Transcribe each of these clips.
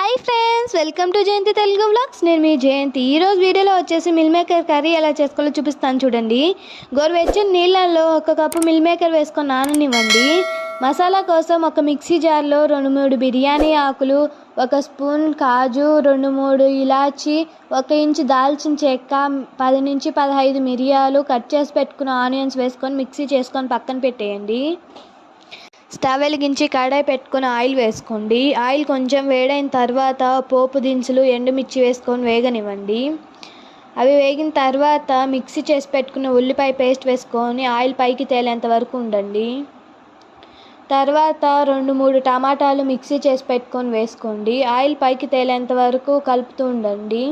Hi friends, welcome to Jayanthi Telugu vlogs. నేను మీ జయంతి. ఈరోజు వీడియోలో వచ్చేసి మిల్ మేకర్ కర్రీ ఎలా చేసుకోవాలో చూపిస్తాను చూడండి. గోరువెచ్చని నీళ్ళల్లో 1 కప్పు మిల్ మేకర్ వేసుకొని నాననివ్వండి. మసాలా కోసం ఒక మిక్సీ జార్లో 2-3 బిర్యానీ ఆకులు, 1 స్పూన్ కాజు, 2-3 ఇలాచి, 1 ఇంచు దాల్చిన చెక్క, 10-15 మిరియాలు, కట్ చేసి పెట్టుకున్న ఆనియన్స్ వేసుకొని మిక్సీ చేసుకొని పక్కన పెట్టేయండి. స్టవ్ వెలిగించి కడాయి పెట్టుకొని ఆయిల్ వేసుకోండి. ఆయిల్ కొంచెం వేడైన తర్వాత పోపు దినుసులు, ఎండుమిర్చి వేసుకొని వేగనివ్వండి. అవి వేగిన తర్వాత మిక్సీ చేసి పెట్టుకున్న ఉల్లిపాయ పేస్ట్ వేసుకొని ఆయిల్ పైకి తేలేంత వరకు ఉండండి. తర్వాత 2-3 టమాటాలు మిక్సీ చేసి పెట్టుకొని వేసుకోండి. ఆయిల్ పైకి తేలేంత వరకు కలుపుతూ ఉండండి.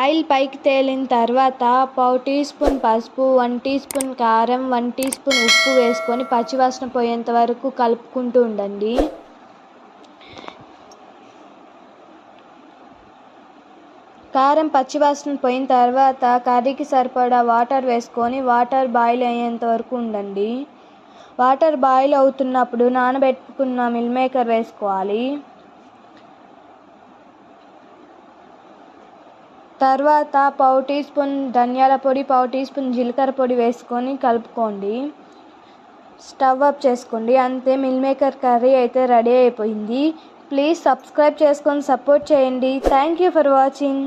ఆయిల్ పైకి తేలిన తర్వాత 1/4 టీ స్పూన్ పసుపు, 1 టీ స్పూన్ కారం, 1 టీ స్పూన్ ఉప్పు వేసుకొని పచ్చివాసన పోయేంత వరకు కలుపుకుంటూ ఉండండి. కారం పచ్చివాసన పోయిన తర్వాత కర్రీకి సరిపడా వాటర్ వేసుకొని వాటర్ బాయిల్ అయ్యేంత వరకు ఉండండి. వాటర్ బాయిల్ అవుతున్నప్పుడు నానబెట్టుకున్న మిల్ మేకర్ వేసుకోవాలి. తర్వాత 1/4 టీ స్పూన్ ధనియాల పొడి, 1/4 టీ స్పూన్ జీలకర్ర పొడి వేసుకొని కలుపుకోండి. స్టవ్ ఆఫ్ చేసుకోండి. అంతే, మిల్ మేకర్ కర్రీ అయితే రెడీ అయిపోయింది. ప్లీజ్ సబ్స్క్రైబ్ చేసుకొని సపోర్ట్ చేయండి. Thank you for watching.